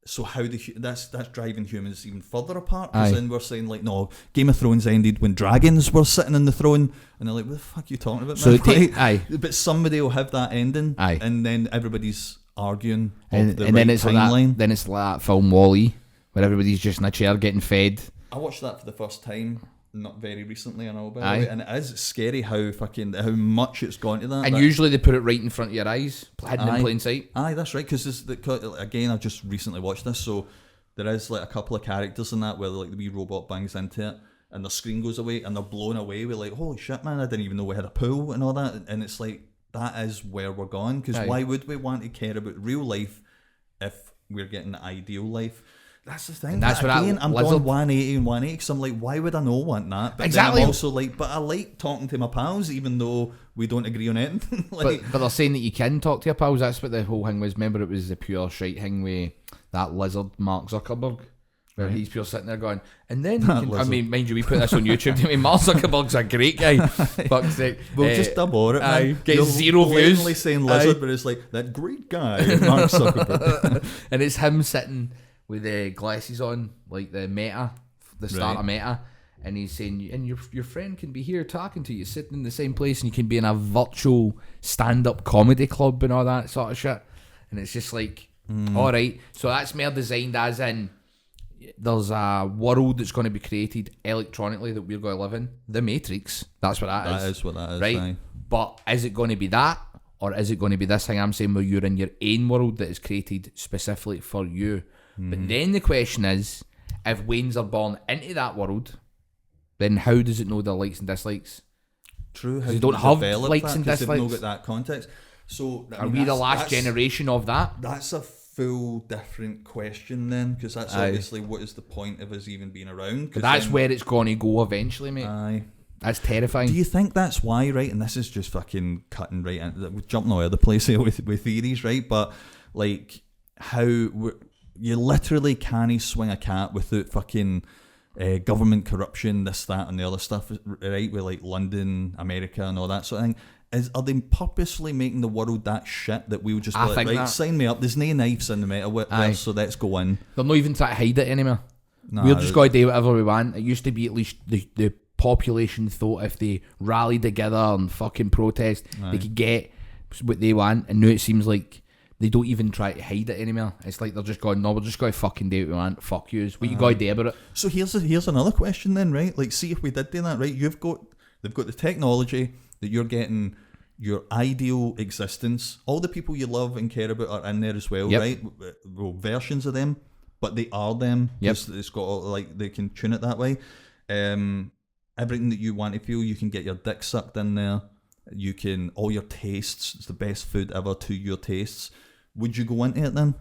So how that's driving humans even further apart. Because then we're saying like, no, Game of Thrones ended when dragons were sitting on the throne, and they're like, what the fuck are you talking about, man? So but somebody will have that ending, and then everybody's arguing and then it's timeline. Like that, then it's like that film WALL-E, where everybody's just in a chair getting fed. I watched that for the first time not very recently, I know, by the way, and it is scary how much it's gone to that. And usually they put it right in front of your eyes, hidden in plain sight. That's right, because again, I just recently watched this, so there is like a couple of characters in that where like the wee robot bangs into it, and the screen goes away, and they're blown away with like, holy shit, man, I didn't even know we had a pool and all that, and it's like, that is where we're going, because why would we want to care about real life if we're getting the ideal life? That's the thing. And that's what I'm going 180 and 180 because I'm like, why would I not want that? But exactly. Then I'm also like, but I like talking to my pals even though we don't agree on anything. Like, but they're saying that you can talk to your pals. That's what the whole thing was. Remember, it was the pure shite thing with that lizard Mark Zuckerberg, where he's pure sitting there going, and then I mean, mind you, we put this on YouTube. I mean, Mark Zuckerberg's a great guy. Fuck's sake. We'll just dub over it, man. Get zero views. Only saying lizard, but it's like that great guy, Mark Zuckerberg, and it's him sitting with the glasses on, like the start of Meta, and he's saying, and your friend can be here talking to you, sitting in the same place, and you can be in a virtual stand-up comedy club and all that sort of shit. And it's just like, all right, so that's more designed as in, there's a world that's going to be created electronically that we're going to live in. The Matrix, that's what that is. That is what that is, right? But is it going to be that, or is it going to be this thing I'm saying where you're in your own world that is created specifically for you? But then the question is, if Waynes are born into that world, then how does it know their likes and dislikes? True. How they don't have likes and dislikes. They've not got that context. So are we the last generation of that? That's a full different question then, because that's obviously what is the point of us even being around? But that's where it's going to go eventually, mate. That's terrifying. Do you think that's why, right? And this is just fucking cutting right into we're jumping all over the place here with theories, right? But like how you literally can't swing a cat without fucking government corruption, this, that, and the other stuff, right? With like London, America, and all that sort of thing. Are they purposely making the world that shit that we would just be like, right, sign me up? There's no knives in the metaverse, so let's go in. They're not even trying to hide it anymore. We're just going to do whatever we want. It used to be at least the population thought if they rallied together and fucking protest, they could get what they want, and now it seems like they don't even try to hide it anymore. It's like they're just going, no, we're just going to fucking do what we want. Fuck you. What you got to do about it? So here's another question then, right? Like, see if we did do that, right? They've got the technology that you're getting your ideal existence. All the people you love and care about are in there as well, right? Well, versions of them. but they are them. Yep. It's got all, like, they can tune it that way. Everything that you want to feel, you can get your dick sucked in there. You can, all your tastes, it's the best food ever to your tastes. Would you go into it then?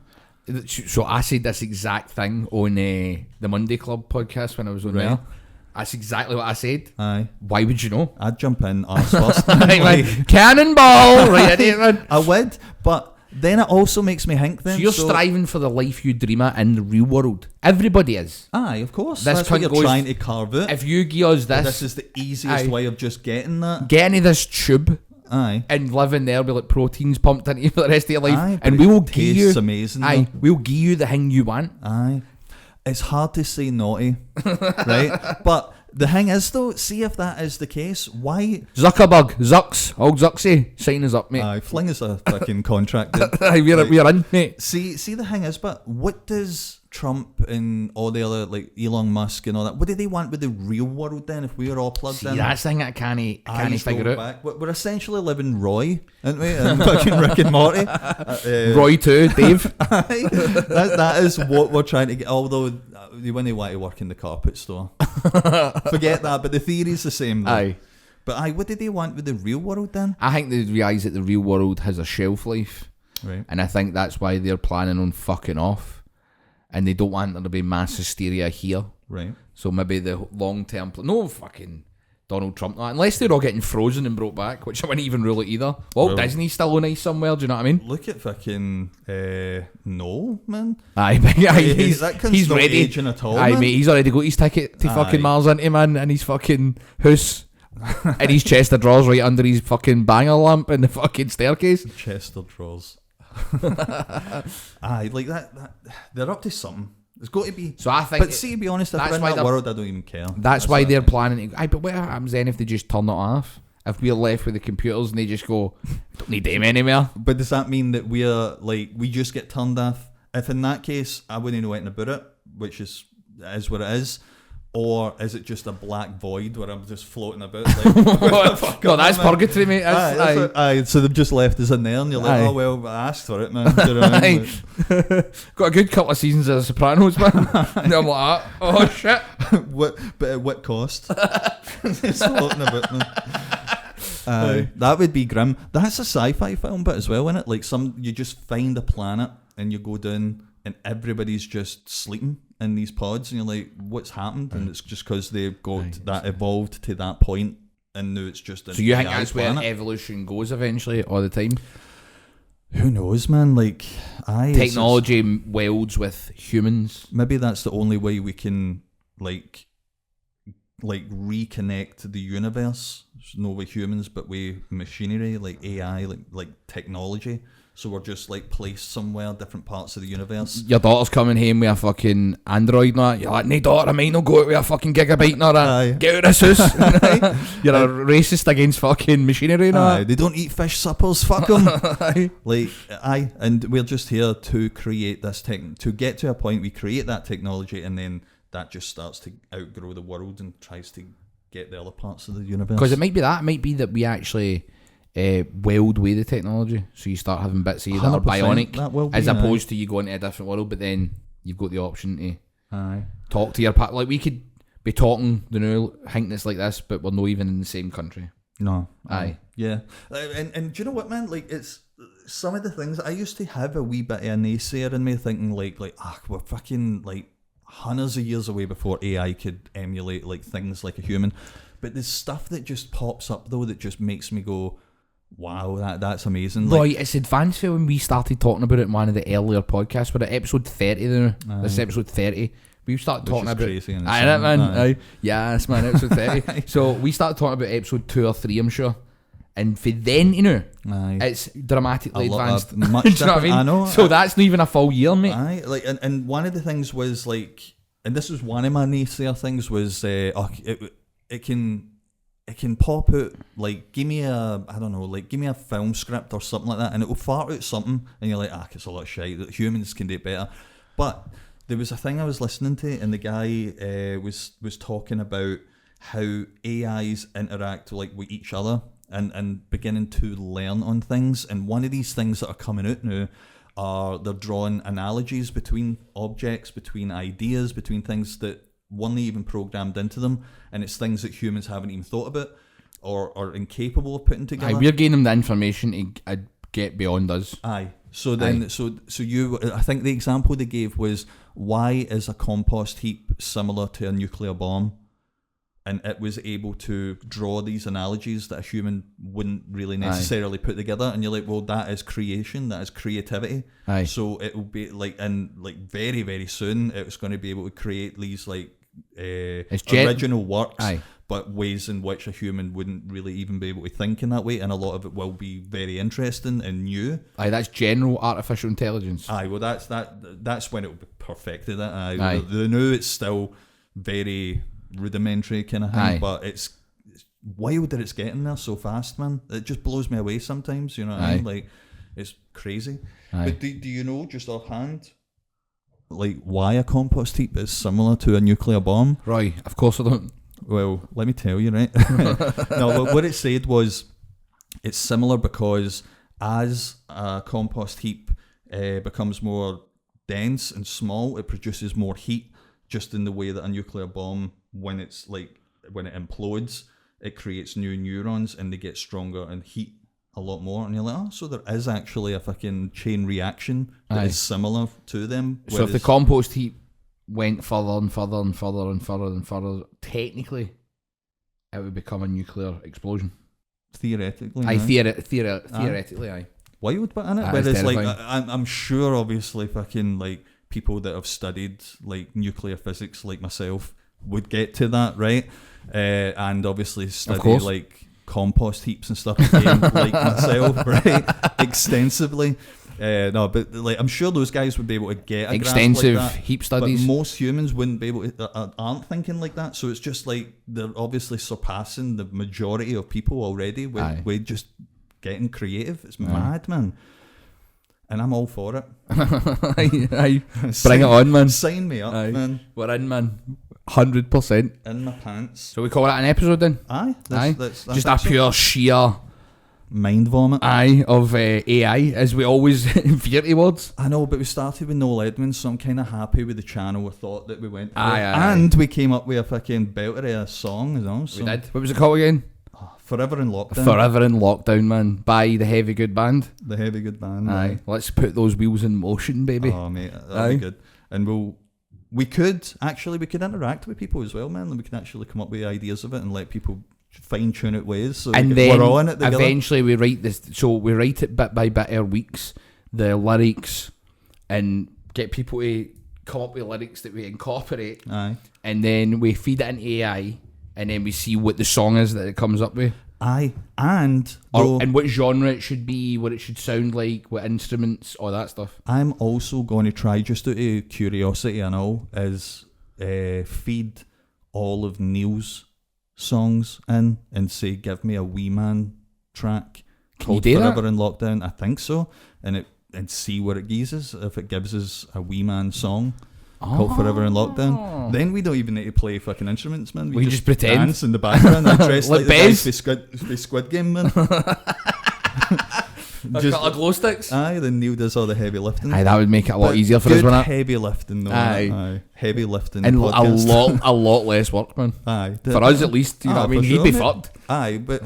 So I said this exact thing on the Monday Club podcast when I was on there. That's exactly what I said. Aye. Why would you know? I'd jump in arse first. Like, cannonball! Right in it, man. I would, but then it also makes me think then. So you're striving for the life you dream of in the real world. Everybody is. Aye, of course. This That's what you're goes, trying to carve out. If you give us This is the easiest way of just getting that. Get into this tube. Aye. And live in there with like proteins pumped into you for the rest of your life. Aye, and we will give you amazing. Aye, we'll give you the thing you want. Aye. It's hard to say naughty, right? But the thing is though, see if that is the case, why Zuckerberg, old Zuxy, sign us up, mate. Aye, fling us a fucking contract. Aye, we're in, mate. See the thing is, but what does Trump and all the other, like Elon Musk and all that, what do they want with the real world then if we're all plugged in? That's the thing I can't figure out. Back. We're essentially living Roy, aren't we? And fucking Rick and Morty. Roy too, Dave. that is what we're trying to get, although you wouldn't want to work in the carpet store. Forget that, but the theory's the same though. Aye. But what do they want with the real world then? I think they realise that the real world has a shelf life. Right. And I think that's why they're planning on fucking off. And they don't want there to be mass hysteria here. Right. So maybe the long-term... No fucking Donald Trump. Unless they're all getting frozen and brought back, which I wouldn't even rule it either. Walt Disney's still on ice somewhere, do you know what I mean? Look at fucking Noel, man. Aye, he's ready. Aging at all, Aye, man. mate, he's already got his ticket to fucking Mars into, man, and his fucking house. And his chest of drawers right under his fucking banger lamp in the fucking staircase. Chest of drawers. Aye, like that. They're up to something. There's got to be. So I think. But see, to be honest, if that's we're in why that world, I don't even care. That's why they're planning to. Aye, but what happens then if they just turn it off? If we're left with the computers and they just go, don't need them anymore. But does that mean that we just get turned off? If in that case, I wouldn't know anything about it, which is what it is. Or is it just a black void where I'm just floating about? Like, no, that's purgatory, mate. Aye, so they've just left us in there, and you're like, oh well, I asked for it, man. Do you know what I mean? Got a good couple of seasons of The Sopranos, man. And I'm like, oh shit. But at what cost? Just floating about, man. That would be grim. That's a sci-fi film, but as well, isn't it? Like you just find a planet and you go down, and everybody's just sleeping in these pods, and you're like, what's happened? And it's just because they've got that evolved to that point, and now it's just so you think that's where evolution goes eventually all the time? Who knows, man? Like, technology welds with humans. Maybe that's the only way we can like reconnect the universe. No with humans, but with machinery, like AI, like technology. So we're just like placed somewhere, different parts of the universe. Your daughter's coming home with a fucking Android and that. You're like, no daughter, I might not go out with a fucking gigabyte and that. Get out of this house. You're a racist against fucking machinery and that. They don't eat fish suppers, fuck them. And we're just here to create this to get to a point we create that technology, and then that just starts to outgrow the world and tries to get the other parts of the universe. Because it might be that we actually... weld with the technology, so you start having bits of you that are bionic, as opposed to you going to a different world, but then you've got the option to talk to your part. Like we could be talking the new thinkness like this, but we're not even in the same country. No. Aye. Yeah. And do you know what, man? Like, it's some of the things I used to have a wee bit of a naysayer in me, thinking we're fucking like hundreds of years away before AI could emulate like things like a human. But there's stuff that just pops up though that just makes me go, wow, that's amazing. Right, it's advanced when we started talking about it in one of the earlier podcasts. We're at episode 30 now. This is episode 30. We started talking about... crazy. Aye, man. Aye. Yes, man, episode 30. So we started talking about episode 2 or 3, I'm sure. And for then, it's dramatically advanced. Much do you know what I mean? I know. So that's not even a full year, mate. Aye, like, and one of the things was like, and this was one of my naysayer things was, it can pop out, like, give me a film script or something like that, and it will fart out something, and you're like, it's a lot of shite, that humans can do it better. But there was a thing I was listening to, and the guy was talking about how AIs interact like with each other and beginning to learn on things, and one of these things that are coming out now they're drawing analogies between objects, between ideas, between things that weren't even programmed into them, and it's things that humans haven't even thought about or are incapable of putting together. We're giving them the information to get beyond us. Aye. So then, so you, I think the example they gave was, why is a compost heap similar to a nuclear bomb? And it was able to draw these analogies that a human wouldn't really necessarily put together. And you're like, well, that is creation, that is creativity. Aye. So it will be like, and like very, very soon, it's going to be able to create these like original works, but ways in which a human wouldn't really even be able to think in that way. And a lot of it will be very interesting and new. Aye, that's general artificial intelligence. Aye, well, that's when it will be perfected. Aye. The new, it's still very rudimentary kind of thing, but it's wild that it's getting there so fast, man. It just blows me away sometimes, you know what I mean? Like, it's crazy. But do you know, just offhand, like, why a compost heap is similar to a nuclear bomb? Right, of course I don't. Well, let me tell you, right? No, what it said was, it's similar because as a compost heap becomes more dense and small, it produces more heat, just in the way that a nuclear bomb, when it implodes, it creates new neurons and they get stronger and heat a lot more. And you're like, oh, so there is actually a fucking chain reaction that is similar to them. So if the compost heap went further and further and further and further and further, technically it would become a nuclear explosion. Theoretically. Theoretically, aye. Wild, but in it. Whereas, like, I'm sure, obviously, fucking, like, people that have studied, like, nuclear physics, like myself, would get to that, right? And obviously study, like, compost heaps and stuff again, like myself, right? Extensively. No, but, like, I'm sure those guys would be able to get a extensive grasp like that, heap studies. But most humans wouldn't be able to, aren't thinking like that. So it's just like they're obviously surpassing the majority of people already with just getting creative. It's mad, man. And I'm all for it. Aye. Bring it on, man. Sign me up, man. We're in, man. 100%. In my pants. So we call that an episode then? Aye. That's just a pure sheer mind vomit. Aye, of AI, as we always veer towards. I know, but we started with Noel Edmonds, so I'm kind of happy with the channel of thought that we went through. And we came up with a fucking belter of a song as well. So. We did. What was it called again? Forever in Lockdown. Forever in Lockdown, man. By the Heavy Good Band. The Heavy Good Band. Aye. Let's put those wheels in motion, baby. Oh, mate. That'll be good. And we could interact with people as well, man. We could actually come up with ideas of it and let people fine-tune it ways. So and then we're on it together. Eventually we write this. So we write it bit by bit our weeks, the lyrics, and get people to come up with lyrics that we incorporate. Aye. And then we feed it into AI. And then we see what the song is that it comes up with. Aye, and what genre it should be, what it should sound like, what instruments, all that stuff. I'm also going to try, just out of curiosity and all, is feed all of Neil's songs in and say, give me a Wee Man track called Forever in Lockdown. I think so, and see what it gives us. If it gives us a Wee Man song called Forever in Lockdown, then we don't even need to play fucking instruments, man. We just pretend, dance in the background and dress like the guys for Squid Game, man. Just got a glow sticks. Aye, then Neil does all the heavy lifting. Aye, that would make it a lot easier for us, wouldn't it? Heavy lifting, though. Aye, heavy lifting, and a lot less work, man. Aye, for us at least. You know what I mean? He'd be fucked. Aye, but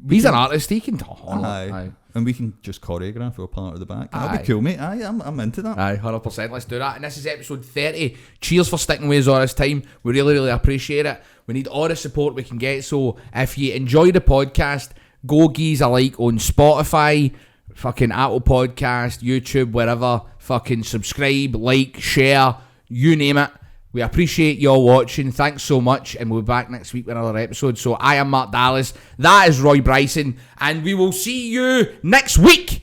he's an artist. He can talk. Aye. And we can just choreograph our part of the back. That'd be cool, mate. Aye, I'm into that. Aye, 100%. Let's do that. And this is episode 30. Cheers for sticking with us all this time. We really, really appreciate it. We need all the support we can get. So if you enjoy the podcast, go geez a like on Spotify, fucking Apple Podcast, YouTube, wherever. Fucking subscribe, like, share, you name it. We appreciate y'all watching. Thanks so much. And we'll be back next week with another episode. So I am Mark Dallas. That is Roy Bryson. And we will see you next week.